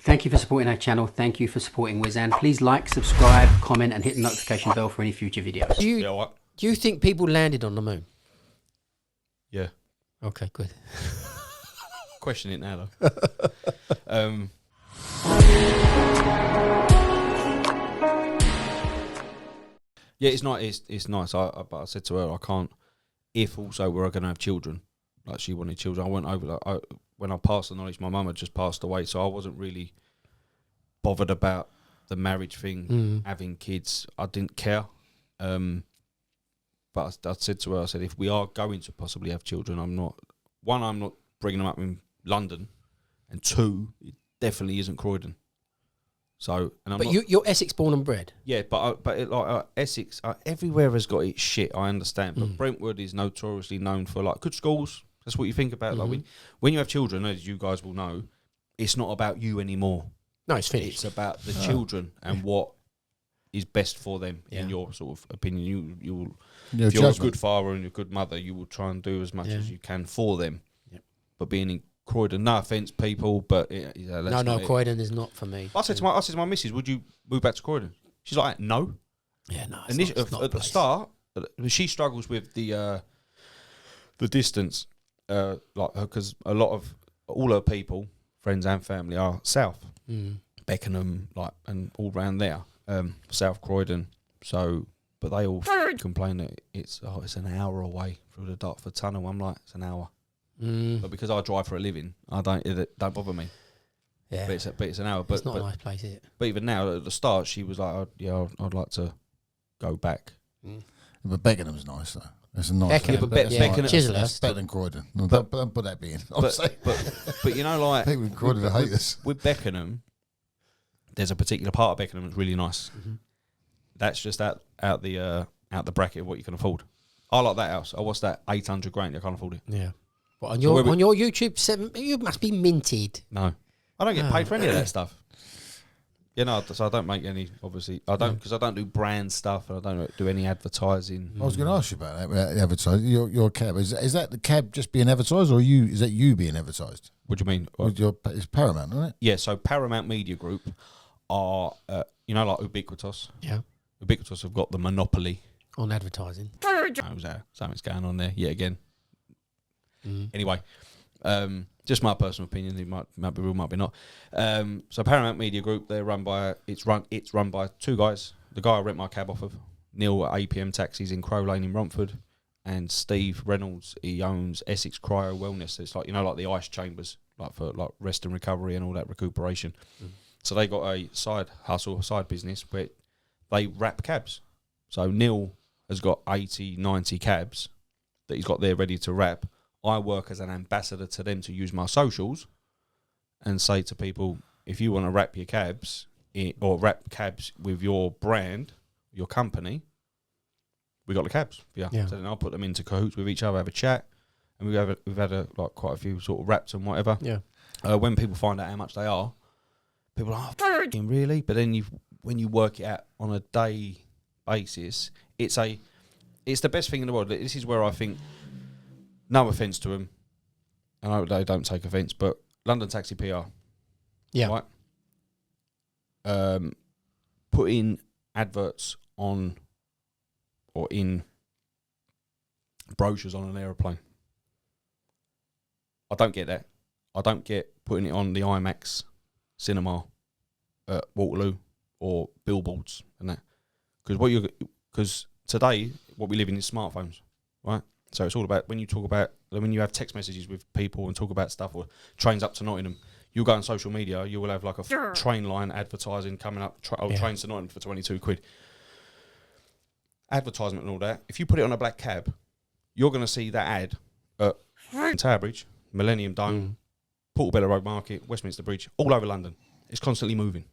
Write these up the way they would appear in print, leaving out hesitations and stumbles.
Thank you for supporting our channel. Thank you for supporting Wizan. Please like, subscribe, comment, and hit the notification bell for any future videos. Do you think people landed on the moon? Yeah. Okay, good. Question it now, though. Yeah, it's nice. It's nice. But I said to her, I can't. If also we're going to have children, like she wanted children, I went over. When I passed the knowledge, my mum had just passed away, so I wasn't really bothered about the marriage thing, having kids. I didn't care. But I said to her, I said, if we are going to possibly have children, I'm not bringing them up in London, and 2, it definitely isn't Croydon. So, and I'm but you're Essex born and bred. Yeah, but Essex, everywhere has got its shit. I understand, but Brentwood is notoriously known for like good schools. That's what you think about. Like when you have children, as you guys will know, it's not about you anymore. No, it's finished. It's about the children and what is best for them in your sort of opinion. If you're a good father and a good mother, you will try and do as much as you can for them. Yep. But being in Croydon, no offence, people, but Croydon is not for me. I said to my missus, would you move back to Croydon? She's like, no. Yeah, no. At the start, she struggles with the distance, because a lot of all her people, friends and family, are south, Beckenham, and all round there, South Croydon. So, but they all complain that it's an hour away through the Dartford Tunnel. I'm like, it's an hour. But because I drive for a living, it don't bother me. Yeah, but it's an hour. But it's not a nice place, is it? But even now, at the start, she was like, I'd like to go back. But Beckenham's nice though. It's a nice. Beckenham, Chislehurst. Better than Croydon. No, don't put that be in. But you know, like people in Croydon will hate this. With Beckenham, there's a particular part of Beckenham that's really nice. That's just out the bracket of what you can afford. I like that house. What's that? 800 grand. I can't afford it. Yeah. Well, on your YouTube, you must be minted. No, I don't get paid for any of that stuff. So I don't make any. Obviously, I don't because I don't do brand stuff and I don't do any advertising. I was going to ask you about that. About the advertising. Your cab is that the cab just being advertised, or is that you being advertised? What do you mean? It's Paramount, isn't it? Yeah. So Paramount Media Group are like Ubiquitous. Yeah. Ubiquitous have got the monopoly on advertising. Something's going on there yet again. Anyway, just my personal opinion. It might be real, might be not. So Paramount Media Group, it's run by 2 guys. The guy I rent my cab off of, Neil at APM Taxis in Crow Lane in Romford, and Steve Reynolds. He owns Essex Cryo Wellness. It's like like the ice chambers, like for like rest and recovery and all that recuperation. So they got a side hustle, a side business where they wrap cabs. So Neil has got 80, 90 cabs that he's got there ready to wrap. I work as an ambassador to them to use my socials and say to people, if you want to wrap your cabs or wrap cabs with your brand, your company, we got the cabs. Yeah. So then I'll put them into cahoots with each other, have a chat, and we've had quite a few sort of wraps and whatever. Yeah. When people find out how much they are, people are like, oh, really? But then when you work it out on a day basis, it's the best thing in the world. This is where I think, no offence to them, I know they don't take offence, but London Taxi PR, right? Putting adverts on or in brochures on an aeroplane. I don't get that. I don't get putting it on the IMAX cinema at Waterloo or billboards and that, because today what we live in is smartphones, right? So it's all about when you have text messages with people and talk about stuff, or trains up to Nottingham, you'll go on social media, you will have like a train line advertising coming up, trains to Nottingham for 22 quid. Advertisement and all that. If you put it on a black cab, you're going to see that ad at Tower Bridge, Millennium Dome, Portobello Road Market, Westminster Bridge, all over London. It's constantly moving.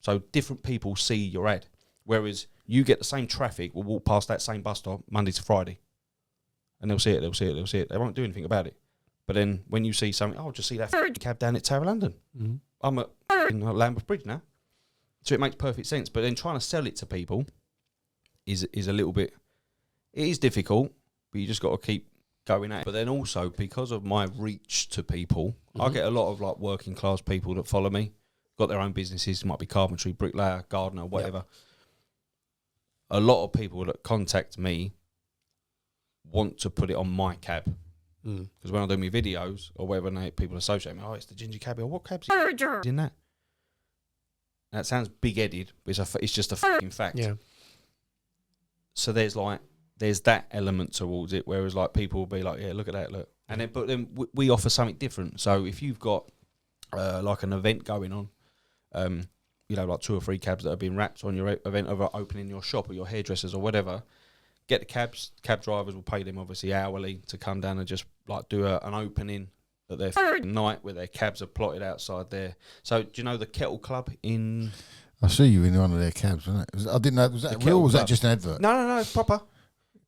So different people see your ad. Whereas you get the same traffic will walk past that same bus stop Monday to Friday. And they'll see it. They won't do anything about it. But then when you see something, I'll just see that cab down at Tower London. I'm at Lambeth Bridge now. So it makes perfect sense. But then trying to sell it to people is a little bit, it is difficult, but you just got to keep going at it. But then also, because of my reach to people, I get a lot of like working class people that follow me. got their own businesses, might be carpentry, bricklayer, gardener, whatever. A lot of people that contact me want to put it on my cab. Because when I do my videos, or whether people associate me, it's the Ginger Cabbie, or what cab's in that? That sounds big-headed, but it's just a fucking fact. Yeah. So there's that element towards it, whereas like people will be like, yeah, look at that, look. And then we offer something different. So if you've got like an event going on, like 2 or 3 cabs that have been wrapped on your event of opening your shop or your hairdressers or whatever, get the cabs. Cab drivers will pay them obviously hourly to come down and just like do an opening at their night where their cabs are plotted outside there. So do you know the Kettle Club in? I see you in one of their cabs, wasn't it? I didn't know. Was that real or was that just an advert? No, it's proper.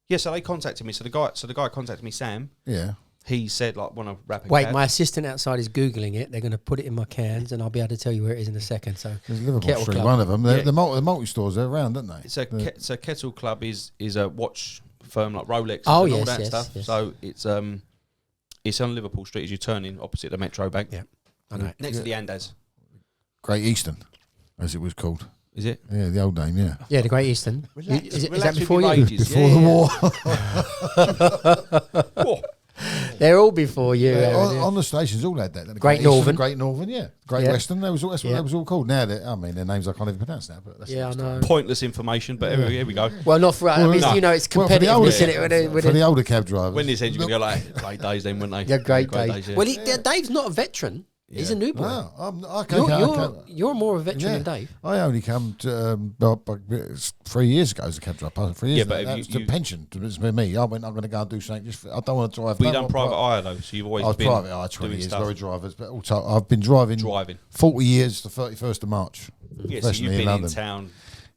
Yeah, so they contacted me. So the guy contacted me, Sam. Yeah. He said, like, want to wrap a Wait, cab. my assistant outside is Googling it. They're going to put it in my cans, and I'll be able to tell you where it is in a second. So There's Liverpool Kettle Street, Club. one of them. The multi-stores, they're around, aren't they? So Kettle Club is a watch firm like Rolex and all that stuff. Yes. So it's on Liverpool Street as you turn in opposite the Metro Bank. Yeah, I know. Next to the Andes. Great Eastern, as it was called. Is it? Yeah, the old name, yeah. Yeah, the Great Eastern. Is that Relax before with your you? ages. Before the war. Whoa. They're all before you. On the stations, all had that. The Great Eastern, Northern. Great Northern, yeah. Great Yeah. Western, that's what they was all called. Now, their names I can't even pronounce now. But that's Yeah, I know. Pointless information, but here we go. Well, not for us. I mean, no. it's Well, for the older- competitive, isn't it? For the older cab drivers. When they said you're going to go like, great days then, wouldn't they? Yeah, great days. yeah. Well, Dave's not a veteran. He's a new boy. No, You're more a veteran than Dave. I only come to 3 years ago as a cab driver. 3 years. Yeah, but that was the pension. It was me. I went. I'm going to go and do something. I don't want to drive. But you done private hire though, so you've always I was been private hire 20 doing years, stuff. lorry drivers, but also I've been driving 40 years to 31st of March. Yeah, so you've professionally been in London. town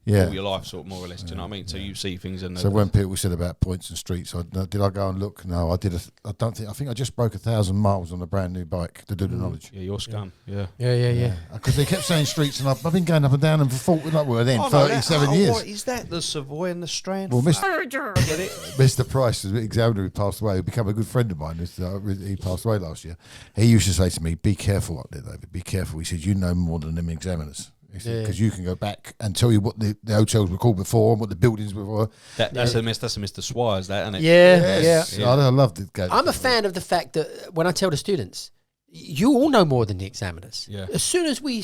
Yeah. all your life, sort of more or less. Do you know what I mean? So you see things and So when people said about points and streets, did I go and look? No, I did. I think I just broke 1,000 miles on a brand new bike to do the knowledge. yeah, you're scum. Yeah. Yeah. Because they kept saying streets, and I've been going up and down them for 40, like well, then Oh, no, 37 years. What is that? The Savoy and the Strand? Well, Get it? Mr. Price, the examiner who passed away, who became a good friend of mine. He passed away last year. He used to say to me, "Be careful up there, David. Be careful." He said, "You know more than them examiners." Because you can go back and tell you what the hotels were called before and what the buildings were. That's a Mr. Swires, that, isn't it? Yeah. I loved it. I'm a fan of the fact that when I tell the students, you all know more than the examiners. Yeah. As soon as we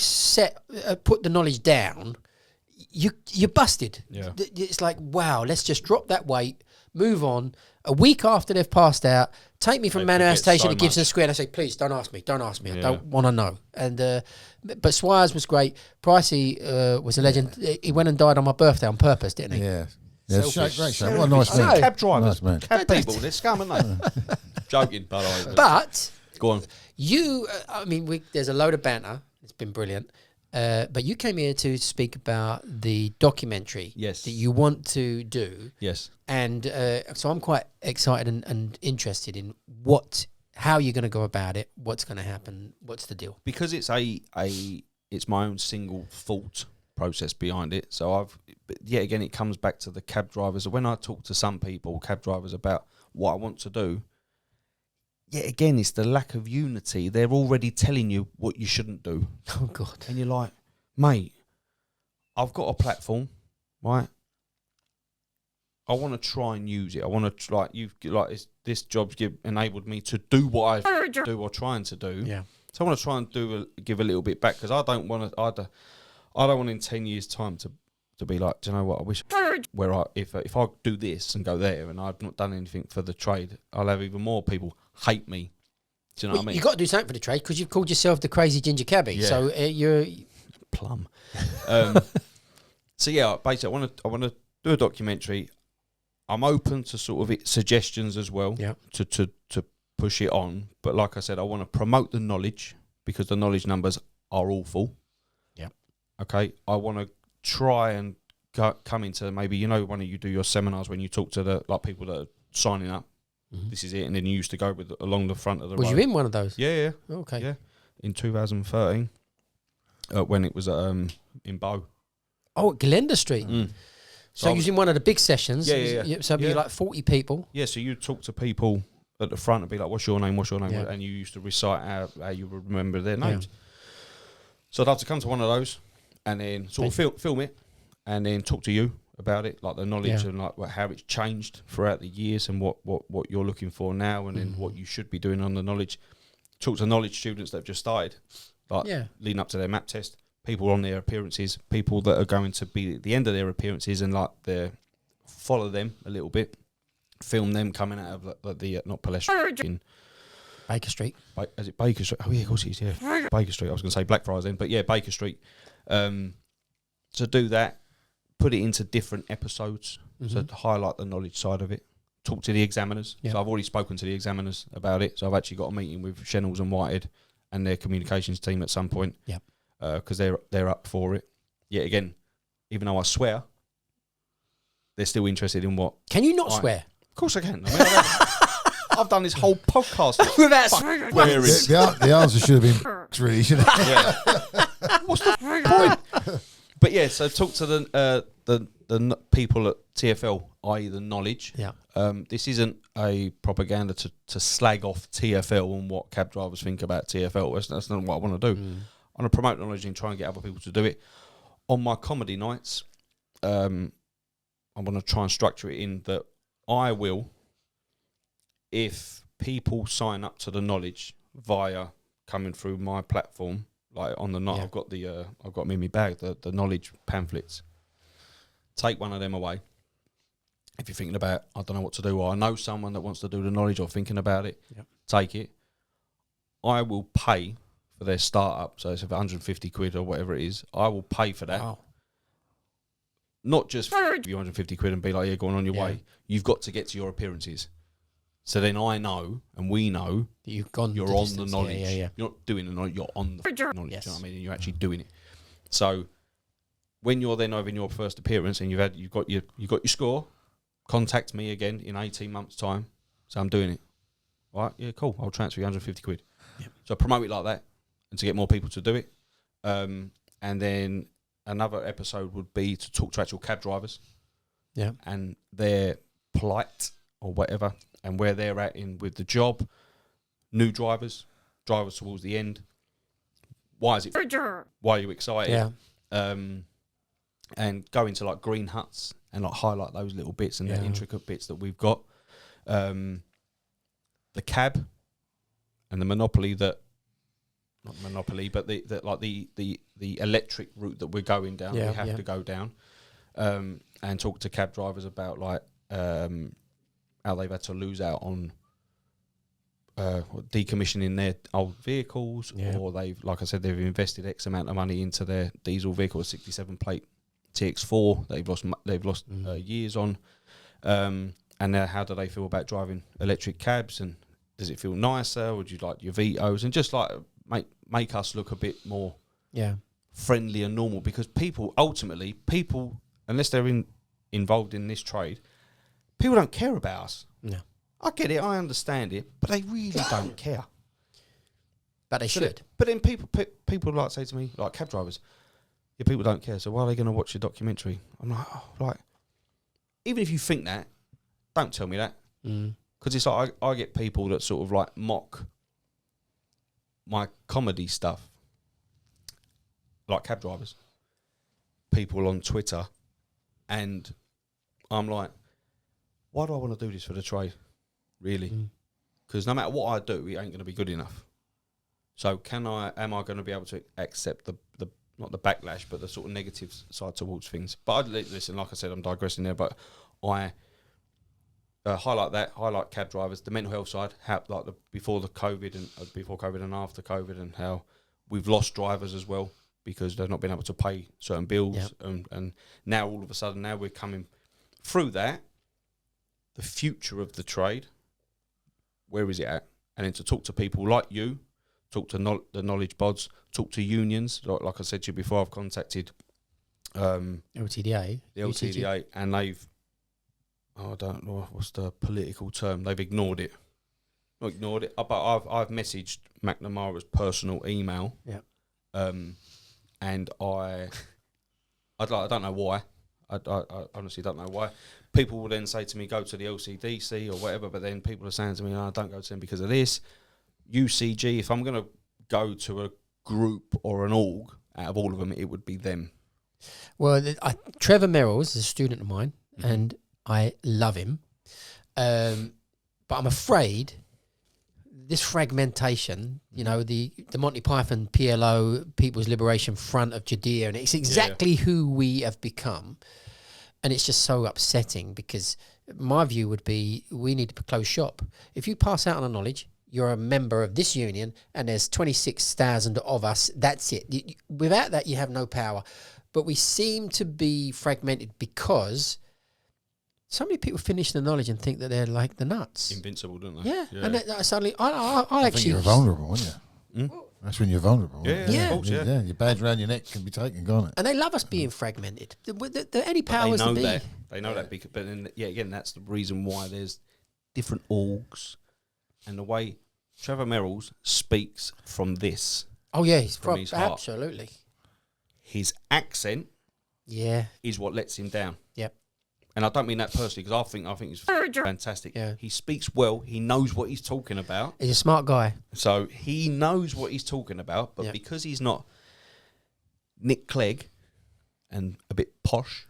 put the knowledge down, you're busted. Yeah. It's like, wow, let's just drop that weight, move on. A week after they've passed out, take me from They Manor House forget Station so to Gibson much. Square, and I say, please don't ask me. I Yeah. don't want to know. And but Swires was great. Pricey was a legend. He went and died on my birthday on purpose, didn't he? Yeah. Selfish. Great show. What a nice I know. man. Cab drivers, Nice man. cab people, they're scum, aren't they? Joking, by the way. But Go on. you, I mean, there's a load of banter. It's been brilliant. But you came here to speak about the documentary Yes. that you want to do. Yes. And so I'm quite excited and interested in how you're going to go about it, what's going to happen, what's the deal. Because it's it's my own single thought process behind it. So but yet again, it comes back to the cab drivers. When I talk to some people, cab drivers, about what I want to do, yet again, it's the lack of unity. They're already telling you what you shouldn't do. Oh, God. And you're like, mate, I've got a platform, right? I want to try and use it. I want to this job's enabled me to do what I do or trying to do. Yeah. So I want to try and give a little bit back, because I don't want in 10 years' time to be like, do you know what? I wish if I do this and go there and I've not done anything for the trade, I'll have even more people hate me. Do you know what I mean? You've got to do something for the trade because you've called yourself the Crazy Ginger Cabbie. Yeah. So you're Plum. So yeah, basically, I want to do a documentary. I'm open to sort of suggestions as well. Yeah. To push it on, but like I said, I want to promote the knowledge, because the knowledge numbers are awful. Yeah. Okay. I want to try and come into maybe when you do your seminars, when you talk to the people that are signing up. Mhm. This is it, and then you used to go along the front of the Was road. you in one of those? Yeah. Okay. Yeah. In 2013, when it was in Bow. Oh, at Glenda Street. Mm. So you was in one of the big sessions. Yeah. So it'd be Yeah. like 40 people. Yeah, so you talk to people at the front and be like, what's your name? Yeah. And you used to recite how you remember their names. So I'd love to come to one of those and then sort of film it and then talk to you about it, like the knowledge and like how it's changed throughout the years and what you're looking for now and then what you should be doing on the knowledge. Talk to knowledge students that have just started, like leading up to their map test, people on their appearances, people that are going to be at the end of their appearances and like follow them a little bit, film them coming out of like the not Palestine. Baker Street. Is it Baker Street? Oh, yeah, of course it is, yeah. Baker Street. I was going to say Blackfriars then, but yeah, Baker Street. To do that, put it into different episodes, so to highlight the knowledge side of it. Talk to the examiners. So I've already spoken to the examiners about it, so I've actually got a meeting with Shennells and Whitehead and their communications team at some point, because they're up for it. Yet again, even though I swear, they're still interested in what... Can you not swear? Of course I can. I mean, I've done this whole podcast without swearing. The answer should have been really, shouldn't it? Yeah. What's the point? But yeah, so talk to the people at TFL, i.e. the knowledge. Yeah. This isn't a propaganda to slag off TFL and what cab drivers think about TFL. That's not what I want to do. I want to promote knowledge and try and get other people to do it. On my comedy nights, I want to try and structure it in that I will, if people sign up to the knowledge via coming through my platform, like on the night, I've got them in my bag, the knowledge pamphlets. Take one of them away. If you're thinking about, I don't know what to do, or I know someone that wants to do the knowledge or thinking about it, take it. I will pay for their startup, so it's 150 quid or whatever it is. I will pay for that. Wow. Not just for you 150 quid and be like, yeah, going on your way. You've got to get to your appearances. So then I know, and we know, that you've gone. You're on the knowledge. You're not doing the knowledge. You're on the knowledge. Yes. You know what I mean? And you're actually doing it. So when you're then having your first appearance and you've got your score, contact me again in 18 months' time. So I'm doing it. All right? Yeah, cool. I'll transfer you 150 quid. Yep. So promote it like that, and to get more people to do it. And then another episode would be to talk to actual cab drivers. Yeah. And their plight or whatever, and where they're at with the job, new drivers towards the end. Why is it? Why are you excited? Yeah. And go into like green huts and like highlight those little bits and the intricate bits that we've got. The cab and the monopoly but the electric route that we're going down. We have to go down, and talk to cab drivers about like how they've had to lose out on decommissioning their old vehicles, or they've invested X amount of money into their diesel vehicle, a 67 plate TX4 they've lost years on, and now how do they feel about driving electric cabs, and does it feel nicer? Would you like your Vitos, and just like make us look a bit more friendly and normal, because people unless they're involved in this trade, people don't care about us. No. I get it, I understand it, but they really don't care. But they should. But then people like say to me, like cab drivers, yeah, people don't care, so why are they going to watch your documentary? I'm like, even if you think that, don't tell me that. Because it's like I get people that sort of like mock my comedy stuff, like cab drivers, people on Twitter, and I'm like, why do I want to do this for the trade, really? Because no matter what I do, it ain't going to be good enough. So am I going to be able to accept the not the backlash, but the sort of negative side towards things? But listen, like I said, I'm digressing there, but I highlight cab drivers, the mental health side, how like before COVID and after COVID, and how we've lost drivers as well because they've not been able to pay certain bills, and now all of a sudden we're coming through that. The future of the trade, where is it at? And then to talk to people like you, talk to the knowledge bods, talk to unions. Like I said to you before, I've contacted LTDA, the LTDA, and they've, I don't know what's the political term, they've ignored it. Not ignored it, but I've messaged McNamara's personal email. And I don't know why. I honestly don't know why. People will then say to me, go to the LCDC or whatever, but then people are saying to me, oh, don't go to them because of this. UCG, if I'm going to go to a group or an org out of all of them, it would be them. Well, Trevor Merrills is a student of mine, and I love him. But I'm afraid this fragmentation, you know, the Monty Python PLO, People's Liberation Front of Judea, and it's exactly who we have become. And it's just so upsetting, because my view would be we need to close shop. If you pass out on a knowledge, you're a member of this union, and there's 26,000 of us, that's it. Without that, you have no power. But we seem to be fragmented because so many people finish the knowledge and think that they're like the nuts. Invincible, don't they? Yeah. And suddenly, I I actually... think you're vulnerable, aren't you? That's when you're vulnerable. Yeah. Of course, yeah. Your badge around your neck can be taken, can't it? And they love us being fragmented. Any powers they know to be. that. They know that. But then, again, that's the reason why there's different orgs, and the way Trevor Merrills speaks from this. Oh, yeah. He's from his heart. Absolutely. His accent is what lets him down. Yep. And I don't mean that personally, because I think he's fantastic. Yeah. He speaks well. He knows what he's talking about. He's a smart guy. So he knows what he's talking about, but because he's not Nick Clegg and a bit posh,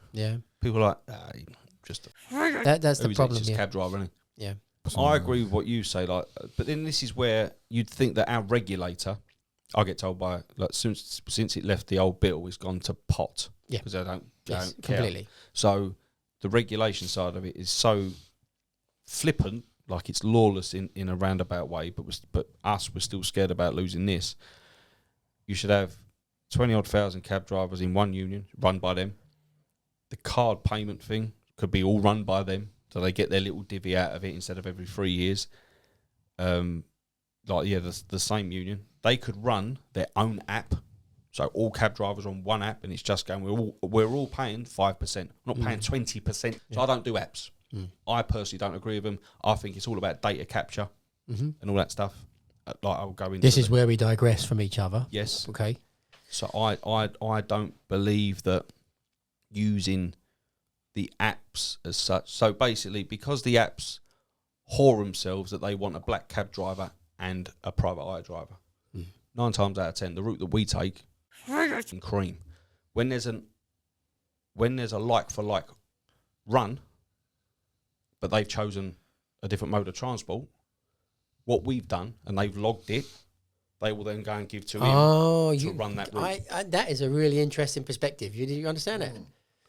people are like, just that's the problem. Just a cab driver, isn't he? Yeah. I agree with what you say, like, but then this is where you'd think that our regulator, I get told by, like, since it left the old bill, it's gone to pot. Yeah. Because they don't care. Completely. So the regulation side of it is so flippant, like it's lawless in a roundabout way, but we're still scared about losing this. You should have 20-odd thousand cab drivers in one union, run by them. The card payment thing could be all run by them, so they get their little divvy out of it instead of every 3 years. The same union. They could run their own app. So all cab drivers on one app, and it's just going, we're all paying 5%, not paying 20%. So I don't do apps. I personally don't agree with them. I think it's all about data capture and all that stuff. Like, I'll go into this is where we digress from each other. Yes. Okay. So I don't believe that using the apps as such. So basically, because the apps whore themselves that they want a black cab driver and a private hire driver. 9 times out of 10, the route that we take, and cream. When there's a like for like run, but they've chosen a different mode of transport, what we've done, and they've logged it, they will then go and give to him to run that route. That is a really interesting perspective. You understand that?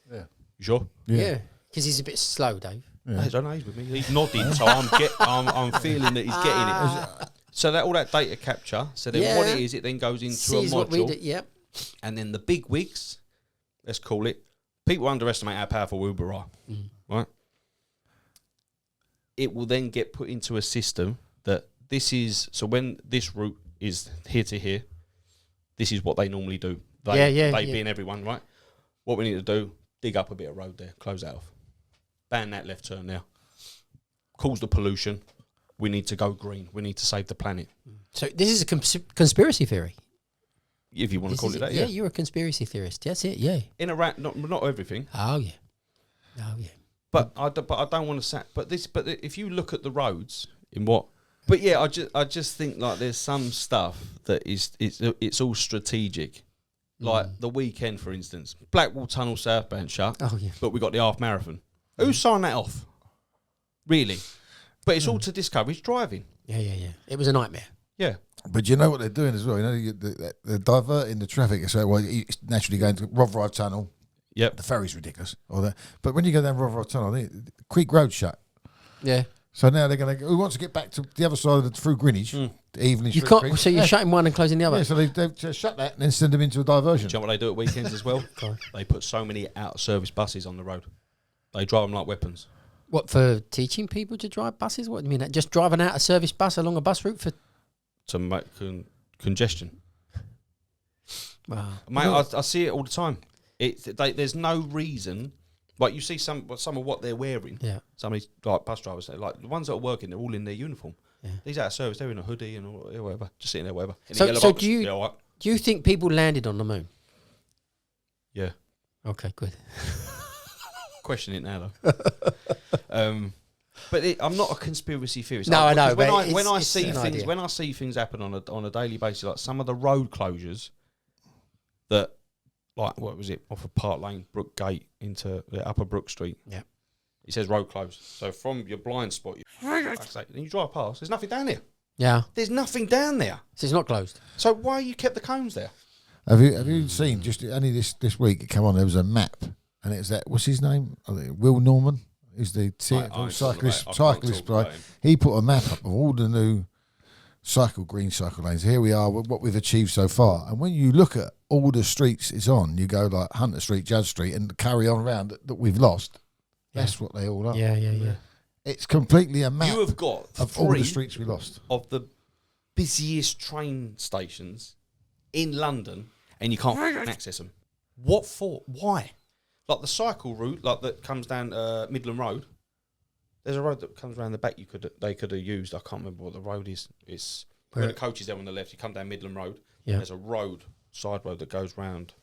Yeah. You sure? Yeah. Because he's a bit slow, Dave. Yeah. He's on age with me. He's nodding, so I'm feeling that he's getting it. So that all that data capture. So then what it is, it then goes into Sees a what we module. do, yep. And then the big wigs, let's call it, people underestimate how powerful Uber are, right? It will then get put into a system that this is, so when this route is here to here, this is what they normally do. They being everyone, right? What we need to do, dig up a bit of road there, close that off. Ban that left turn now. Cause the pollution. We need to go green. We need to save the planet. So this is a conspiracy theory. If you want to call it that, yeah. You're a conspiracy theorist. That's it, yeah. In a not everything. Oh, yeah. But I don't want to But if you look at the roads in what. But yeah, I just think like there's some stuff that it's all strategic. Like the weekend, for instance, Blackwall Tunnel southbound shut. Oh yeah. But we got the half marathon. Who signed that off? Really? But it's all to discourage driving. Yeah. It was a nightmare. Yeah. But you know what they're doing as well? You know, they're diverting the traffic. So it's naturally going to Rotherhithe Tunnel. Yep. The ferry's ridiculous. But when you go down Rotherhithe Tunnel, Creek Road shut. Yeah. So now they're going to. Who wants to get back to the other side of through Greenwich? Evening. You can't. Creek. So you're shutting one and closing the other. Yeah. So they shut that and then send them into a diversion. Do you know what they do at weekends as well? They put so many out of service buses on the road. They drive them like weapons. What, for teaching people to drive buses? What do you mean? Just driving out a service bus along a bus route for? To make congestion. Wow. Mate, I see it all the time. There's no reason. Like, you see some of what they're wearing. Yeah. Some of these like bus drivers, like the ones that are working, they're all in their uniform. Yeah. These out of service, they're in a hoodie and all, whatever, just sitting there, whatever. So do you think people landed on the moon? Yeah. Okay, good. Question it now though. But I'm not a conspiracy theorist. No, I know. When I see things happen on a daily basis, like some of the road closures that like, what was it, off of Park Lane, Brook Gate, into the Upper Brook Street. Yeah. It says road closed. So from your blind spot, then you drive past, there's nothing down there. Yeah. There's nothing down there. So it's not closed. So why you kept the cones there? Have you seen, just only this week it came on, there was a map, and it's that, what's his name? Will Norman, who's the cyclist guy. He put a map up of all the new green cycle lanes. Here we are, what we've achieved so far. And when you look at all the streets it's on, you go like Hunter Street, Judge Street, and carry on around that we've lost. That's what they all are. Yeah. It's completely a map You have got of all the streets we lost. Of the busiest train stations in London, and you can't access them. What for? Why? Like the cycle route, like that comes down Midland Road. There's a road that comes around the back. They could have used. I can't remember what the road is. It's where the coach is there on the left. You come down Midland Road. Yeah. There's a side road that goes round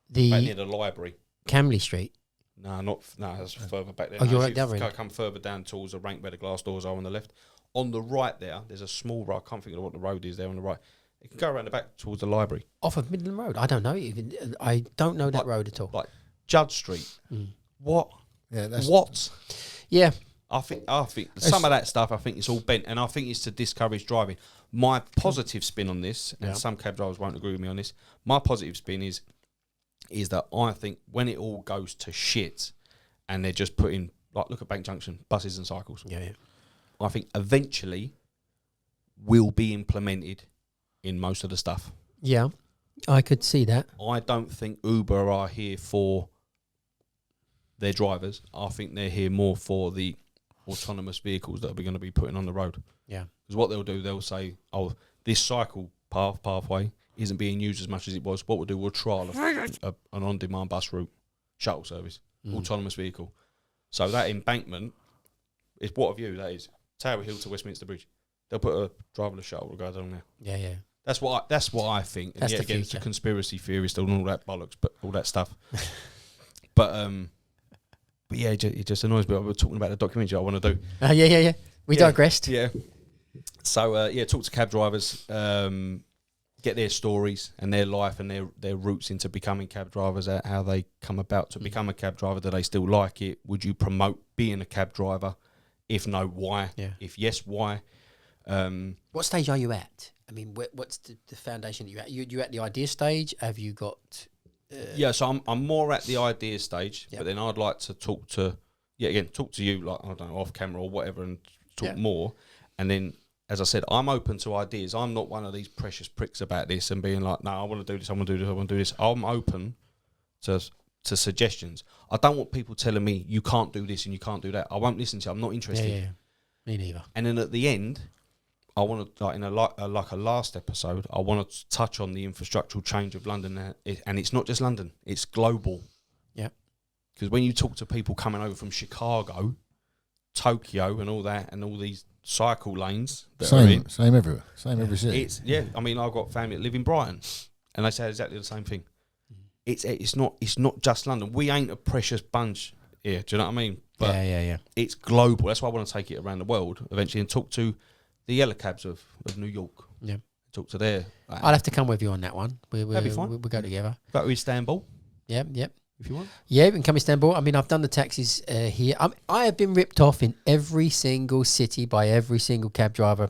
The back near the library. Camley Street. No, that's further back there. Oh, you're right, down. Come further down towards the rank where the glass doors are on the left. On the right there's a small road. I can't think of what the road is there on the right. It can go around the back towards the library. Off of Midland Road? I don't know. I don't know that road at all. Like Judge Street. What? Yeah, that's what? Yeah. I think some of that stuff, I think it's all bent, and I think it's to discourage driving. My positive spin on this, and some cab drivers won't agree with me on this, my positive spin is that I think when it all goes to shit and they're just putting, like, look at Bank Junction, buses and cycles. Yeah. I think eventually will be implemented in most of the stuff. Yeah, I could see that. I don't think Uber are here for their drivers. I think they're here more for the autonomous vehicles that are going to be putting on the road. Yeah. Because what they'll do, they'll say, oh, this cycle pathway isn't being used as much as it was. What we'll do, we'll trial an on-demand bus route, shuttle service, autonomous vehicle. So that embankment is, what a view that is. Tower Hill to Westminster Bridge. They'll put a driverless shuttle to go down there. Yeah. That's what I think. That's and the again, future. it's a conspiracy theorist and all that bollocks, but all that stuff. But yeah, it just annoys me. We're talking about the documentary I want to do. Yeah. We digressed. Yeah. So talk to cab drivers, get their stories and their life and their routes into becoming cab drivers, how they come about to become a cab driver. Do they still like it? Would you promote being a cab driver? If no, why? Yeah. If yes, why? What stage are you at? I mean, what's the foundation that you're at? You at the idea stage? Have you got... So I'm more at the idea stage, Yep. but then I'd like to talk to you, like, I don't know, off camera or whatever, and talk more. And then, as I said, I'm open to ideas. I'm not one of these precious pricks about this and being like, no, I want to do this, I want to do this, I want to do this. I'm open to suggestions. I don't want people telling me you can't do this and you can't do that. I won't listen to you. I'm not interested. Yeah. Me neither. And then at the end, I want to, like in a last episode, I want to touch on the infrastructural change of London, and it's not just London; it's global. Yeah. Because when you talk to people coming over from Chicago, Tokyo, and all that, and all these cycle lanes, same everywhere, same every city. I mean, I've got family that live in Brighton, and they say exactly the same thing. It's not just London. We ain't a precious bunch here. Do you know what I mean? But yeah. it's global. That's why I want to take it around the world eventually and talk to the yellow cabs of New York. Yeah. Talk to their... I'll have to come with you on that one. That'd be fine. We'll go together. Go to Istanbul. Yep. If you want. Yeah, we can come to Istanbul. I mean, I've done the taxis here. I have been ripped off in every single city by every single cab driver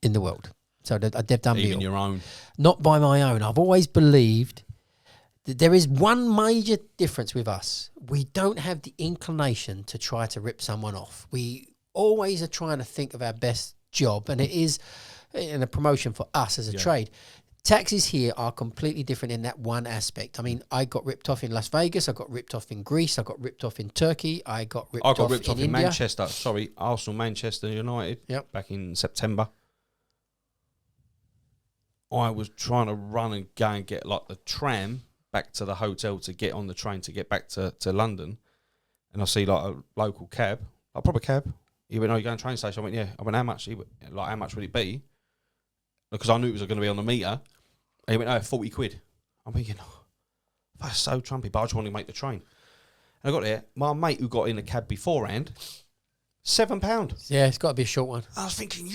in the world. So they've done me Even all. your own. Not by my own. I've always believed that there is one major difference with us. We don't have the inclination to try to rip someone off. We always are trying to think of our best job, and it is in a promotion for us as a trade. Taxis here are completely different in that one aspect. I mean, I got ripped off in Las Vegas, I got ripped off in Greece, I got ripped off in Turkey, I got ripped off in India. Manchester. Sorry, Arsenal, Manchester United. Yep. Back in September. I was trying to run and go and get like the tram back to the hotel to get on the train to get back to London, and I see like a local cab, a proper cab. He went, "Oh, you're going to the train station?" I went, "Yeah." I went, "How much?" He went, like, "How much would it be?" Because I knew it was going to be on the meter. And he went, "Oh, 40 quid." I'm thinking, oh, that's so trumpy, but I just wanted to make the train. And I got there. My mate who got in the cab beforehand, £7. Yeah, it's got to be a short one. I was thinking,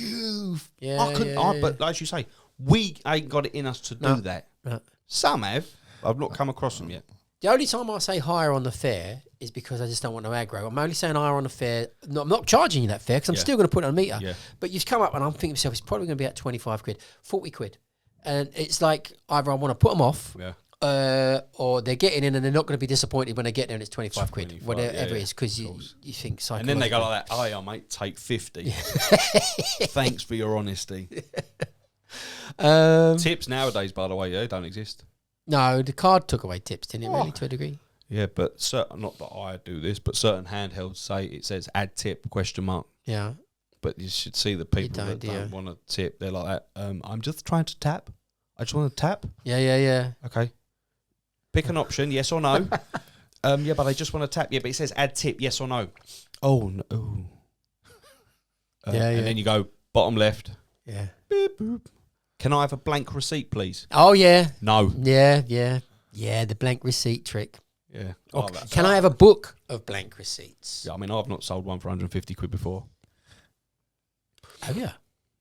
Yeah, but as you say, we ain't got it in us to do that. No. Some have, I've not come across them yet. The only time I say higher on the fare is because I just don't want no aggro. I'm only saying higher on the fare. No, I'm not charging you that fare because I'm still going to put it on a meter. Yeah. But you've come up and I'm thinking to myself, it's probably going to be at 25 quid, 40 quid. And it's like either I want to put them off or they're getting in and they're not going to be disappointed when they get there and it's 25 quid, whatever it is, because you think psychologically. And then they go like that, oh, yeah, mate, take 50. Thanks for your honesty. Tips nowadays, by the way, don't exist. No, the card took away tips, didn't it, really, to a degree? Yeah, but not that I do this, but certain handhelds say it says add tip, ? Yeah. But you should see the people that don't want to tip. They're like that. I'm just trying to tap. I just want to tap. Yeah. Okay. Pick an option, yes or no. Yeah, but I just want to tap. Yeah, but it says add tip, yes or no. Oh, no. And then you go bottom left. Yeah. Beep, boop. Can I have a blank receipt, please? Oh, yeah. No. Yeah. Yeah, the blank receipt trick. Yeah. Can I have a book of blank receipts? Yeah, I mean, I've not sold one for 150 quid before. Have you?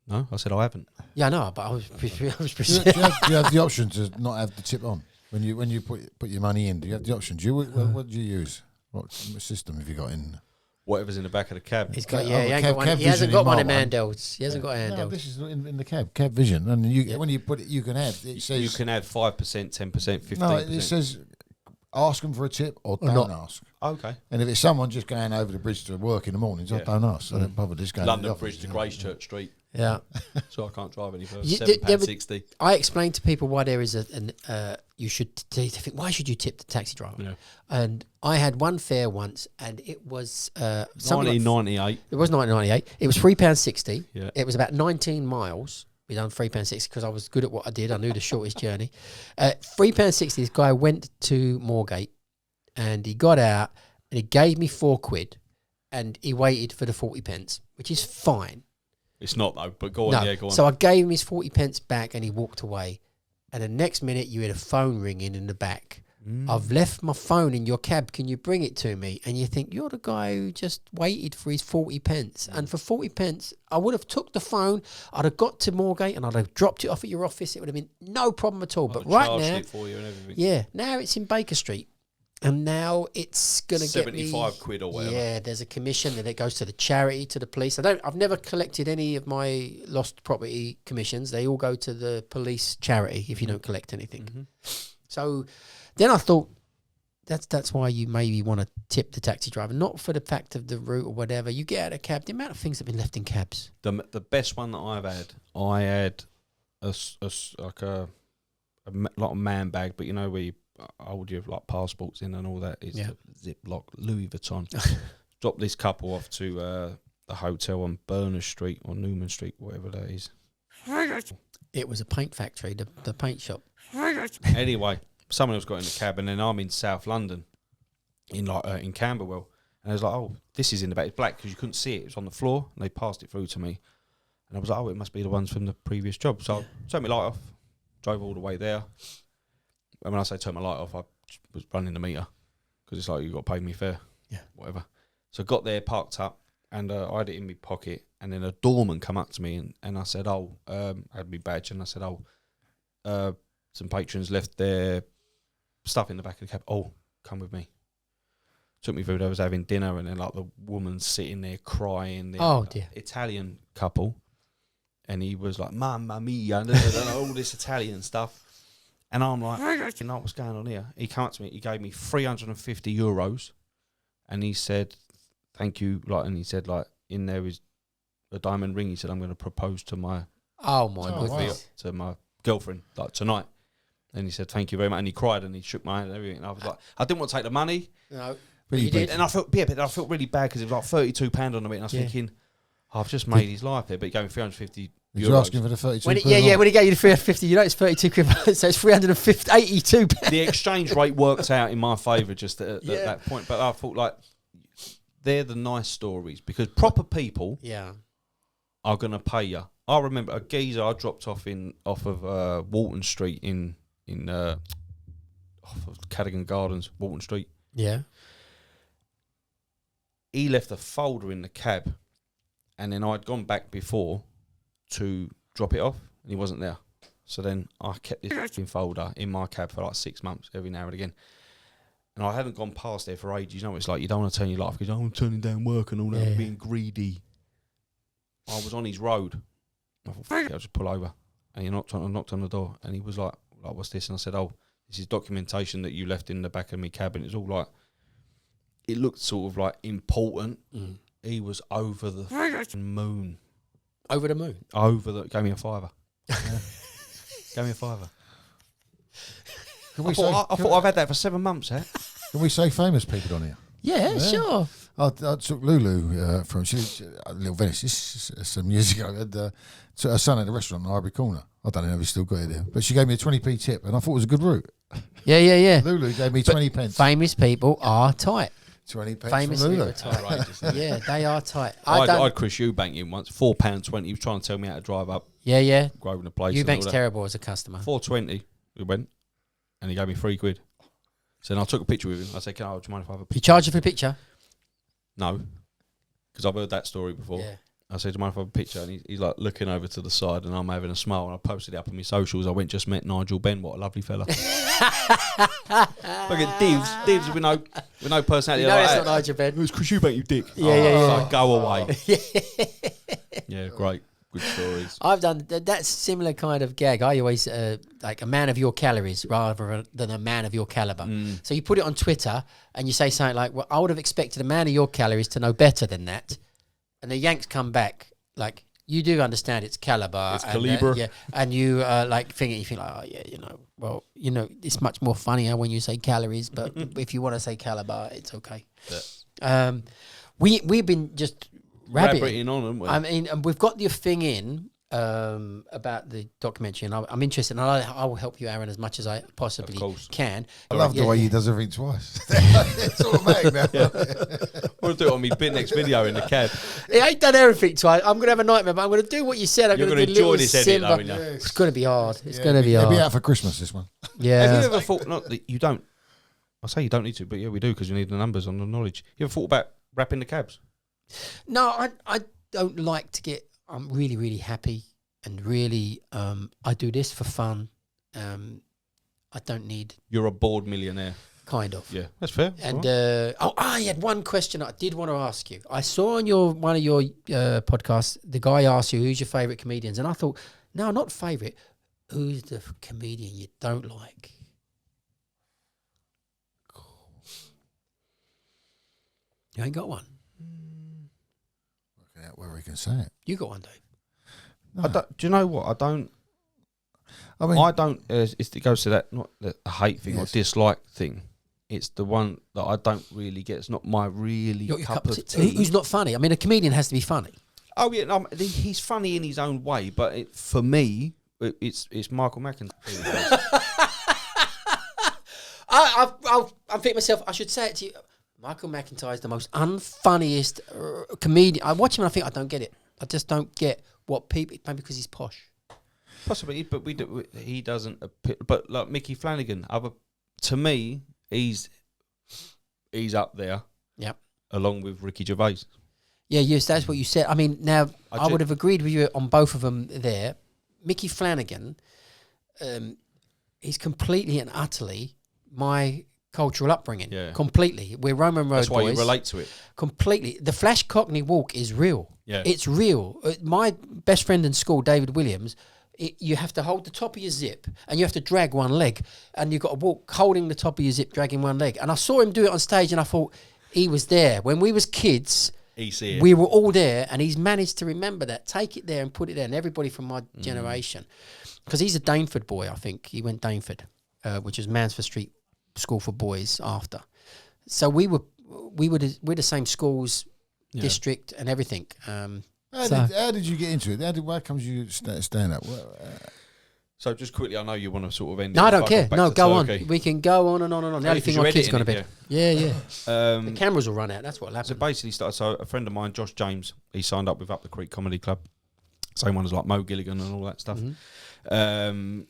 No, I said I haven't. Yeah, no, but I was Do you have the option to not have the tip on when you put your money in? Do you have the option? What do you use? What system have you got in? Whatever's in the back of the cab. He's got, he hasn't got one in Mandel's. He hasn't got a handheld. No, this is in the cab vision, and when you put it, you can have. It says you can add 5%, 10%, 15%. No, it says ask them for a tip or don't ask. Okay. And if it's someone just going over the bridge to work in the mornings, I don't ask. I don't bother just going. London Bridge to Gracechurch Street. Yeah. So I can't drive any further. £7.60. I explained to people why there is you should think, why should you tip the taxi driver? Yeah. And I had one fare once, and it was 1998. It was 1998. It was £3.60. Yeah. It was about 19 miles. We done £3.60 because I was good at what I did. I knew the shortest journey. £3.60. This guy went to Moorgate, and he got out, and he gave me £4, and he waited for the 40p, which is fine. It's not though, but go on, go on. So I gave him his 40p back and he walked away. And the next minute you hear a phone ringing in the back. I've left my phone in your cab. Can you bring it to me? And you think, you're the guy who just waited for his 40p. And for 40p, I would have took the phone. I'd have got to Moorgate and I'd have dropped it off at your office. It would have been no problem at all. But right now, it for you and everything. Now it's in Baker Street. And now it's going to get me 75 quid or whatever. Yeah, there's a commission, and it goes to the charity, to the police. I've never collected any of my lost property commissions. They all go to the police charity if you don't collect anything. Mm-hmm. So then I thought that's why you maybe want to tip the taxi driver, not for the fact of the route or whatever. You get out of a cab, the amount of things that have been left in cabs. The best one that I've had, I had a lot of man bag, but you know where you hold your like passports in and all that. It's a Ziploc Louis Vuitton. Dropped this couple off to the hotel on Berners Street or Newman Street, whatever that is. It was a paint factory, the paint shop. Anyway, someone else got in the cab, and then I'm in South London, in Camberwell, and I was like, "Oh, this is in the back. It's black because you couldn't see it. It was on the floor." And they passed it through to me, and I was like, "Oh, it must be the ones from the previous job." So I turned my light off, drove all the way there. And when I say turn my light off, I was running the meter because it's like, you've got to pay me fare. Yeah. Whatever. So I got there, parked up, and I had it in my pocket. And then a doorman come up to me and I said, I had my badge, and I said, some patrons left their stuff in the back of the cab. Oh, come with me. Took me through, they was having dinner, and then like the woman sitting there crying. Oh, dear. Italian couple. And he was like, Mamma mia, and all this Italian stuff. And I'm like, you know what's going on here? He came up to me, he gave me €350, and he said, thank you. And he said, in there is a diamond ring. He said, I'm going to propose to my to my girlfriend, tonight. And he said, thank you very much. And he cried and he shook my hand and everything. And I was like, I didn't want to take the money. No. But he did. And I felt really bad because it was like £32 on the bit. And I was thinking, I've just made his life here. But he gave me €350. Did you ask him for the 32 when when he gave you the 350, it's 32 quid, so it's 382. The exchange rate worked out in my favour just at that point. But I thought, they're the nice stories, because proper people are going to pay you. I remember a geezer I dropped off of Walton Street off of Cadogan Gardens, Walton Street. Yeah. He left a folder in the cab, and then I'd gone back before to drop it off, and he wasn't there. So then I kept this fucking folder in my cab for like 6 months, every now and again. And I hadn't gone past there for ages. You know, it's like you don't want to turn your life because I'm turning down work and all that, being greedy. I was on his road. I thought, fuck it, I'll just pull over. And he knocked on the door, and he was like, what's this? And I said, oh, this is documentation that you left in the back of my cabin. It's all like, it looked sort of like important. He was over the fucking moon. Over the moon? Gave me a fiver. Gave me a fiver. I thought I've had that for 7 months, eh? Can we say famous people on here? Yeah, sure. I took Lulu from Little Venice. This is some years ago. And, her son had a restaurant in Ivory Corner. I don't know if he's still got it there, but she gave me a 20p tip, and I thought it was a good route. Yeah. Lulu gave me 20 pence. Famous people are tight. 20 pence Famous from people Lulu. are tight. Yeah, they are tight. I'd Chris Eubank in once, £4.20. He was trying to tell me how to drive up Yeah. Grosvenor Place. Eubank's terrible as a customer. £4.20 we went, and he gave me £3. So then I took a picture with him. I said, do you mind if I have a picture? You charge for a picture? No, because I've heard that story before. Yeah. I said, do you mind if I have a picture? And he's like looking over to the side, and I'm having a smile, and I posted it up on my socials. I went, just met Nigel Benn. What a lovely fella. Look at Divs with no personality. You know like it's that. not Nigel Benn. It was Chris Eubank, you dick. Yeah. Like, go away. Yeah, great. Good stories. I've done that similar kind of gag. I always like a man of your calories rather than a man of your caliber. So you put it on Twitter and you say something like, well, I would have expected a man of your calories to know better than that. And the Yanks come back like, you do understand it's caliber. It's caliber. Yeah. And you you think like, oh yeah, it's much more funnier when you say calories, but if you want to say caliber, it's okay. Yeah. We've been just rabbiting on them. I mean, and we've got your thing in about the documentary, and I'm interested, and I will help you, Aaron, as much as I possibly can. I love the way he does everything twice. It's automatic now. We'll do it on my next video in the cab. He ain't done everything twice. I'm going to have a nightmare, but I'm going to do what you said. You're going to enjoy this edit, though, aren't you? It's going to be hard. It's going to be hard. It'll be out for Christmas, this one. Yeah. Have you ever thought, not that you don't, I say you don't need to, but yeah, we do, because we need the numbers on the knowledge. You ever thought about wrapping the cabs? No, I don't like to get. I'm really, really happy, and really, I do this for fun. I don't need. You're a bored millionaire. Kind of. Yeah, that's fair. And I had one question I did want to ask you. I saw on one of your podcasts, the guy asked you, who's your favourite comedians? And I thought, no, not favourite. Who's the comedian you don't like? You ain't got one. Working out where we can say it. You got one, Dave. No. Do you know what? I don't. It goes to that, not the hate thing or dislike thing. It's the one that I don't really get. It's not my really cup of tea. Who's not funny? I mean, a comedian has to be funny. Oh yeah, no, he's funny in his own way, but for me, it's Michael McIntyre. I'm thinking myself, I should say it to you. Michael McIntyre is the most unfunniest comedian. I watch him and I think I don't get it. I just don't get what people, maybe because he's posh. Possibly, but he doesn't appear. But like Mickey Flanagan, to me, he's up there. Yep. Along with Ricky Gervais. Yeah, yes, that's what you said. I mean, now I would have agreed with you on both of them there. Mickey Flanagan, he's completely and utterly my cultural upbringing. Yeah. Completely. We're Roman Road boys. That's why you relate to it. Completely. The Flash Cockney walk is real. Yeah. It's real. My best friend in school, David Williams, you have to hold the top of your zip and you have to drag one leg, and you've got to walk holding the top of your zip, dragging one leg. And I saw him do it on stage and I thought, he was there. When we was kids, we were all there, and he's managed to remember that, take it there and put it there, and everybody from my generation. Because he's a Dainford boy, I think. He went Dainford, which is Mansfield Street School for Boys after. So we're the same schools, district and everything. How did you get into it? Why comes you stand up? So just quickly, I know you want to sort of end. No, I don't care. No, go on. We can go on and on and on. The only thing my kid's going to be. Yeah. The cameras will run out. That's what'll happen. So basically, so a friend of mine, Josh James, he signed up with Up the Creek Comedy Club. Same one as like Mo Gilligan and all that stuff. Mm-hmm.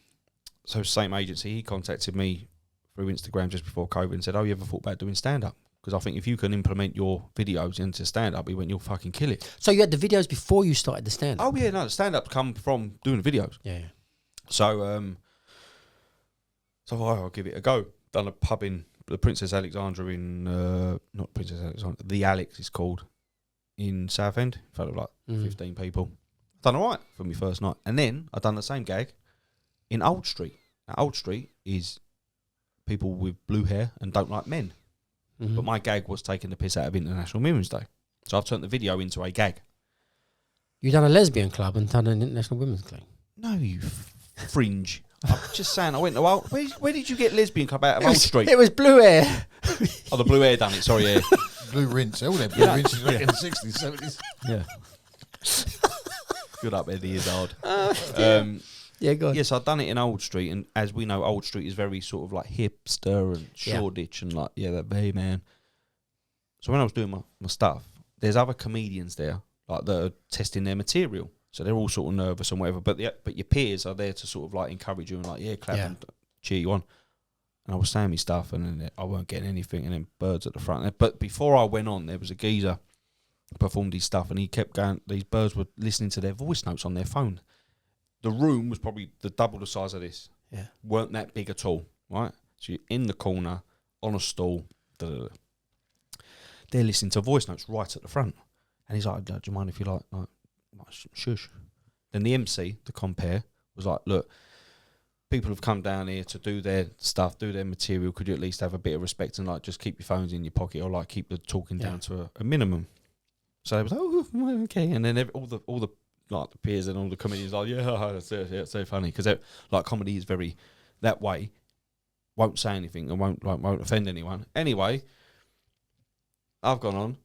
So same agency. He contacted me through Instagram just before COVID and said, "Oh, you ever thought about doing stand up? Because I think if you can implement your videos into stand up, he went, you'll fucking kill it." So you had the videos before you started the stand up? Oh yeah, no, the stand ups come from doing the videos. Yeah. So I'll give it a go. Done a pub in the Princess Alexandra in not Princess Alexandra, the Alex is called, in Southend. In front of like 15 people. Done all right for my first night, and then I done the same gag in Old Street. Now, Old Street is people with blue hair and don't like men. But my gag was taking the piss out of International Women's Day. So I've turned the video into a gag. You done a lesbian club and done an International Women's Club? No, you fringe. I'm just saying, I went to Old... Where did you get lesbian club out of Old Street? It was blue hair. Oh, the blue hair done it, sorry, yeah. Blue rinse. All them blue rinses back in the 60s, 70s. Yeah. Good up, Eddie Izzard. Yeah, go on. Yes, I've done it in Old Street, and as we know, Old Street is very sort of like hipster and Shoreditch and like, that bay man. So when I was doing my stuff, there's other comedians there like that are testing their material. So they're all sort of nervous and whatever, but your peers are there to sort of like encourage you and like, clap and cheer you on. And I was saying my stuff, and then I weren't getting anything, and then birds at the front. But before I went on, there was a geezer who performed his stuff, and he kept going, these birds were listening to their voice notes on their phone. The room was probably double the size of this. Yeah. Weren't that big at all, right? So you're in the corner, on a stool. They're listening to voice notes right at the front. And he's like, do you mind if you like shush? Then the MC, the compere, was like, look, people have come down here to do their stuff, do their material. Could you at least have a bit of respect and like just keep your phones in your pocket, or like keep the talking down to a minimum? So they was like, oh, okay. And then all the like the peers and all the comedians like, that's so funny, because like comedy is very that way, won't say anything and won't offend anyone. Anyway, I've gone on.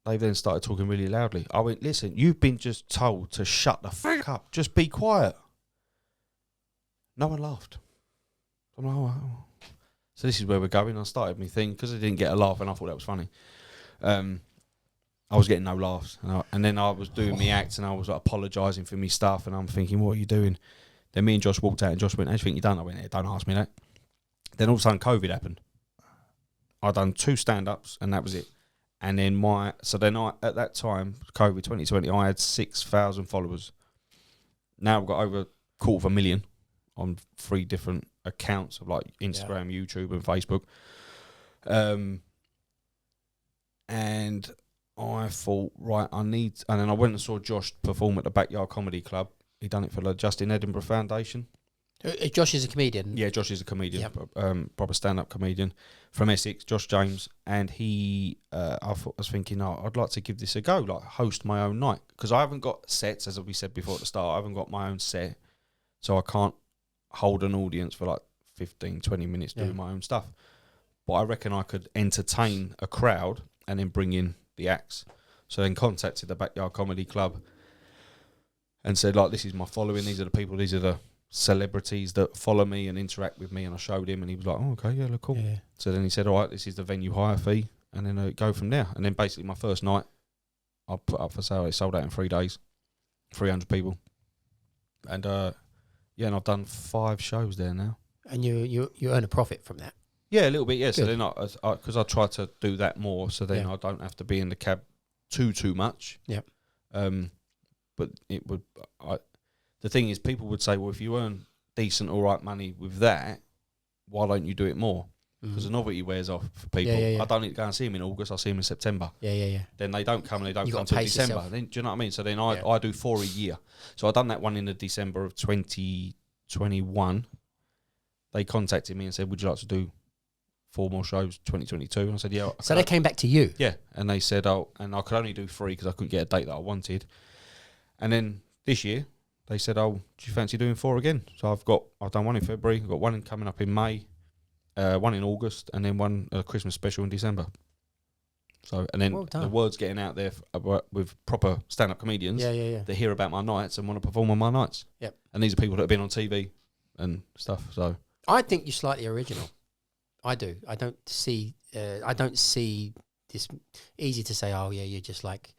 They then started talking really loudly. I went, listen, you've been just told to shut the fuck up, just be quiet. No one laughed. I'm like, oh. So this is where we're going. I started my thing because I didn't get a laugh, and I thought that was funny. I was getting no laughs, and then I was doing my act, and I was like apologising for me stuff, and I'm thinking, what are you doing? Then me and Josh walked out, and Josh went, how do you think you done? I went, don't ask me that. Then all of a sudden COVID happened. I done 2 stand-ups, and that was it. And then at that time, COVID 2020, I had 6,000 followers. Now I've got over 250,000 on 3 different accounts of like Instagram, YouTube, and Facebook. And I thought, right, and then I went and saw Josh perform at the Backyard Comedy Club. He done it for the Justin Edinburgh Foundation. Josh is a comedian. Yeah, Josh is a comedian, proper stand-up comedian from Essex, Josh James. And he, I was thinking, I'd like to give this a go, like host my own night. Because I haven't got sets, as we said before at the start, I haven't got my own set. So I can't hold an audience for like 15, 20 minutes doing my own stuff. But I reckon I could entertain a crowd and then bring in the acts. So then contacted the Backyard Comedy Club and said, like, this is my following, these are the people, these are the celebrities that follow me and interact with me. And I showed him, and he was like, oh, okay, yeah, look, cool. Yeah. So then he said, all right, this is the venue hire fee, and then go from there. And then basically my first night I put up for sale, it sold out in 3 days, 300 people. And and I've done 5 shows there now. And you earn a profit from that? Yeah, a little bit, yeah. Good. So then because I try to do that more, so then I don't have to be in the cab too much. Yep. But it would... the thing is, people would say, well, if you earn decent, all right money with that, why don't you do it more? Because the novelty wears off for people. I don't need to go and see them in August, I'll see them in September. Then they don't come, and they don't come until December. Then, do you know what I mean? So then I do 4 a year. So I done that one in the December of 2021. They contacted me and said, would you like to do 4 more shows 2022? And I said, yeah. So they came back to you? Yeah. And they said, and I could only do 3 because I couldn't get a date that I wanted. And then this year, they said, do you fancy doing 4 again? So I've done 1 in February, I've got 1 coming up in May, 1 in August, and then 1 Christmas special in December. So, and then the word's getting out there with proper stand-up comedians. They hear about my nights and want to perform on my nights. Yep. And these are people that have been on TV and stuff. So I think you're slightly original. I do. I don't see this. Easy to say, oh yeah, you're just like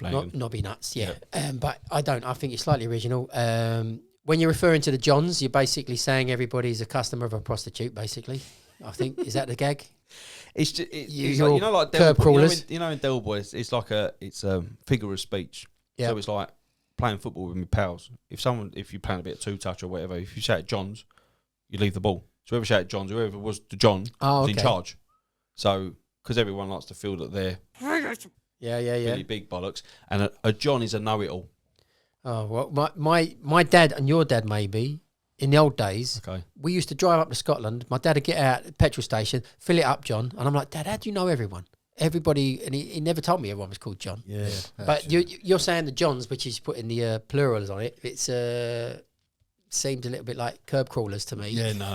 knobby nuts. Yeah. But I don't. I think you're slightly original. When you're referring to the Johns, you're basically saying everybody's a customer of a prostitute. Basically, I think is that the gag? It's just it's like, like curb crawlers. In Del Boy, it's like a figure of speech. Yeah. So it's like playing football with my pals, if you're playing a bit of two-touch or whatever, if you shout John's, you leave the ball. So whoever shouted John's, whoever was the John was in charge. So, because everyone likes to feel that they're really big bollocks, and a John is a know-it-all. Oh, well, my dad and your dad maybe, in the old days, we used to drive up to Scotland. My dad would get out at the petrol station, fill it up, John. And I'm like, Dad, how do you know everyone? Everybody, and he never told me everyone was called John. Yeah. But you're saying the Johns, which is putting the plurals on it, it's seemed a little bit like curb crawlers to me. Yeah, no.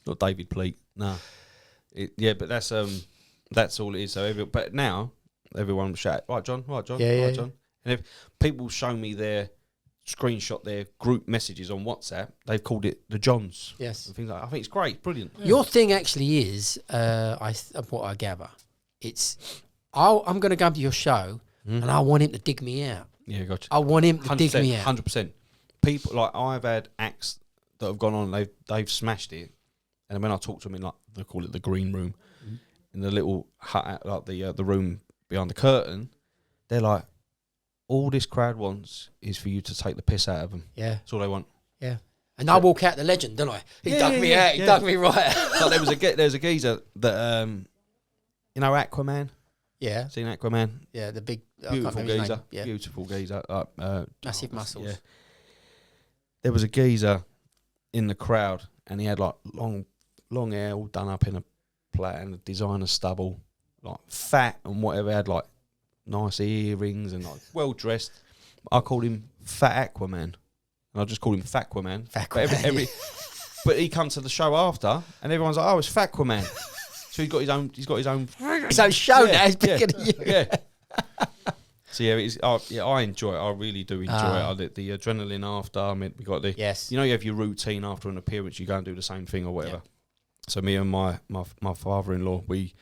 Not David Pleat, no. But that's all it is. So but now everyone will shout, right, John, John. And if people show me their screenshot their group messages on WhatsApp, they've called it the Johns. Yes, and things like that. I think it's great, brilliant. Your thing actually is, what I gather, it's I'm going to go to your show and I want him to dig me out. Yeah, gotcha. I want him to dig me out. 100%. People like I've had acts that have gone on, they've smashed it, and when I talk to them in like they call it the green room, in the little hut, like the room behind the curtain, they're like, all this crowd wants is for you to take the piss out of them. Yeah, that's all they want. Yeah, and I walk out the legend, don't I? He dug me out. He dug me right out. Like there was a geezer that you know Aquaman. Yeah, seen Aquaman? Yeah, the big beautiful geezer. Yeah. Beautiful geezer. Massive muscles. Yeah. There was a geezer in the crowd, and he had like long hair, all done up in a plait and a designer stubble, like fat and whatever. Had like nice earrings and like well dressed. I called him Fat Aquaman, and I just called him Fatquaman. But he come to the show after, and everyone's like, "Oh, it's Fatquaman." So he's got his own. His own show now. He's bigger than you. Yeah. So I enjoy it. I really do enjoy it. The adrenaline after. I mean, we got the You know, you have your routine after an appearance. You go and do the same thing or whatever. Yeah. So me and my father-in-law, we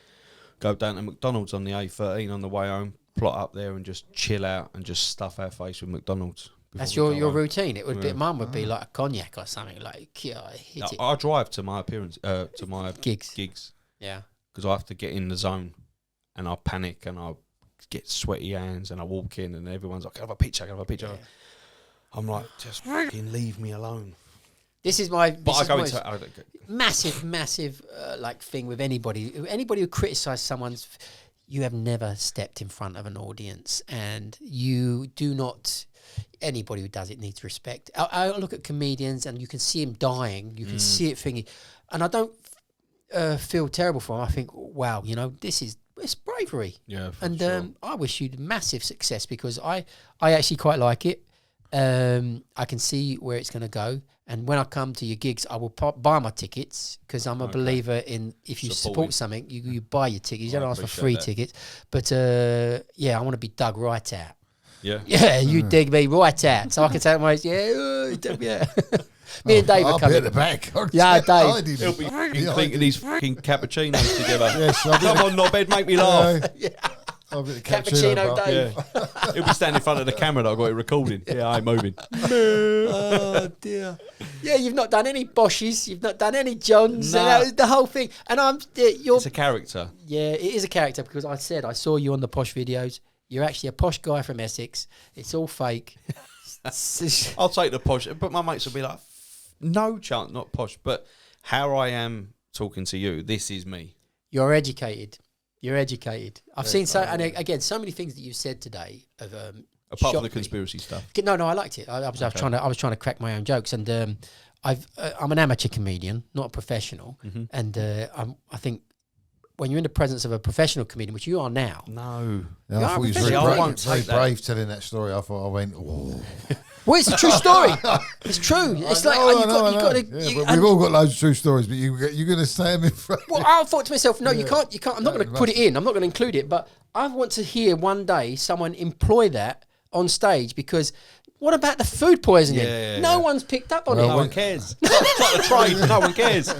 go down to McDonald's on the A13 on the way home, plot up there and just chill out and just stuff our face with McDonald's. That's your routine. It would be. Mine would be like a cognac or something. Like I drive to my appearance, to my gigs. Yeah, because I have to get in the zone, and I panic and I get sweaty hands, and I walk in, and everyone's like, "Can I have a picture? Can I have a picture?" Yeah. I'm like, just fucking leave me alone. This is my. But I go into massive like thing with anybody who criticises someone's. You have never stepped in front of an audience, and you do not. Anybody who does it needs respect. I look at comedians, and you can see him dying. You can see it thinking, and I don't feel terrible for him. I think, wow, it's bravery. Yeah, and sure. I wish you massive success because I actually quite like it. I can see where it's going to go. And when I come to your gigs, I will buy my tickets because I'm a believer in if you support something, you buy your tickets. You don't ask for free tickets. But I want to be dug right out. Yeah. Yeah, you dig me right out. So I can say to my you dug me out. Me and Dave are coming. I'll be at the back. Yeah, Dave. He'll be clinking these fucking cappuccinos together. Yes, come on, knobhead, make me laugh. Yeah. I'll be the cappuccino Dave. Yeah. He'll be standing in front of the camera that I've got it recording. Yeah, I'm moving. Oh, dear. Yeah, you've not done any Bosches. You've not done any Johns. Nah. The whole thing. And it's a character. Yeah, it is a character because I saw you on the posh videos. You're actually a posh guy from Essex. It's all fake. I'll take the posh. But my mates will be like, no chance, not posh. But how I am talking to you, this is me. You're educated. I've seen so many things that you've said today. Apart from the conspiracy stuff. No, I liked it. I was trying to crack my own jokes, and I'm an amateur comedian, not a professional, and I think when you're in the presence of a professional comedian, which you are now. No, I thought you were very brave telling that story. I thought I went, oh. Well, it's a true story. It's true. It's like you've got to. Yeah, we've all got loads of true stories, but you're going to say them in front. Well, I thought to myself, no, you can't. I'm not going to put it in. I'm not going to include it. But I want to hear one day someone employ that on stage because. What about the food poisoning? Yeah, no one's picked up on it. No one cares. It's like the trade. No one cares.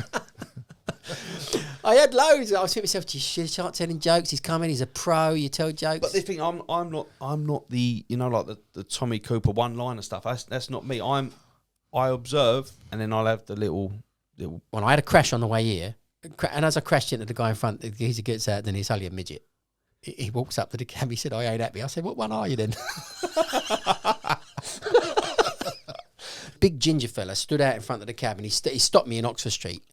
I had loads. I was thinking to myself, you should start telling jokes. He's coming. He's a pro. You tell jokes. But the thing, I'm not the like the Tommy Cooper one-liner stuff. That's not me. I observe, and then I'll have the little. When I had a crash on the way here, and as I crashed into the guy in front, the geezer gets out, then he's only a midget. He walks up to the cab. He said, "I ain't happy." I said, "What one are you then?" Big ginger fella stood out in front of the cab, and he stopped me in Oxford Street,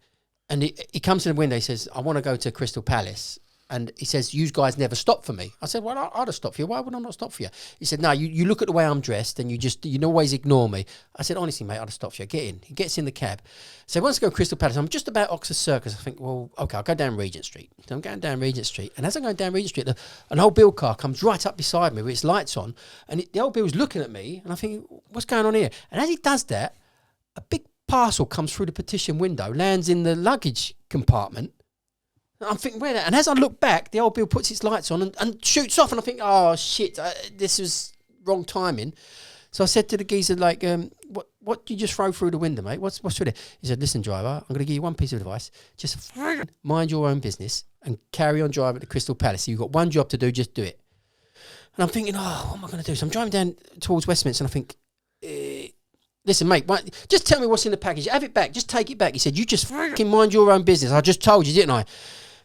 and he comes to the window. He says, "I want to go to Crystal Palace." And he says, "You guys never stop for me." I said, "Well, I'd have stopped for you. Why would I not stop for you?" He said, "No, you look at the way I'm dressed and you always ignore me." I said, "Honestly, mate, I'd have stopped for you. Get in." He gets in the cab. So he wants to go to Crystal Palace. I'm just about Oxford Circus. I think, well, okay, I'll go down Regent Street. So I'm going down Regent Street. And as I'm going down Regent Street, an old Bill car comes right up beside me with its lights on. And the old Bill's looking at me. And I think, what's going on here? And as he does that, a big parcel comes through the partition window, lands in the luggage compartment. I'm thinking, where that? And as I look back, the old Bill puts its lights on and shoots off. And I think, oh, shit, this was wrong timing. So I said to the geezer, like, what did you just throw through the window, mate? What's through there? He said, "Listen, driver, I'm going to give you one piece of advice. Just mind your own business and carry on driving to Crystal Palace. You've got one job to do, just do it." And I'm thinking, oh, what am I going to do? So I'm driving down towards Westminster and I think, listen, mate, just tell me what's in the package. Have it back. Just take it back. He said, "You just fucking mind your own business. I just told you, didn't I?"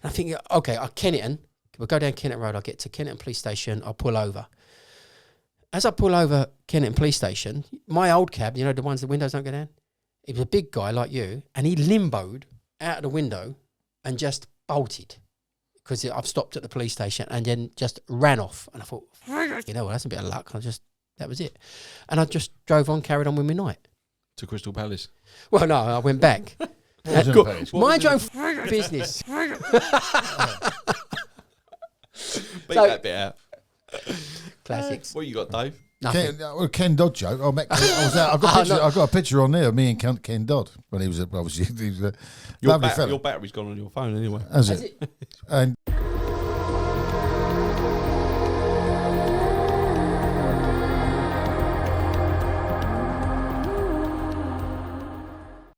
And I think, okay, Kennington. We'll go down Kennington Road. I'll get to Kennington Police Station. I'll pull over. As I pull over Kennington Police Station, my old cab, you know, the ones the windows don't go down, he was a big guy like you, and he limboed out of the window and just bolted because I've stopped at the police station and then just ran off. And I thought, you know, well, that's a bit of luck. That was it. And I just drove on, carried on with my night. To Crystal Palace. Well, no, I went back. Mind your own business. Beat that bit out. Classics. What you got, Dave? Nothing. Ken Dodd joke. I was out. I've got a picture on there of me and Ken Dodd when he was a lovely Your fella. battery's gone on your phone anyway. Has it? And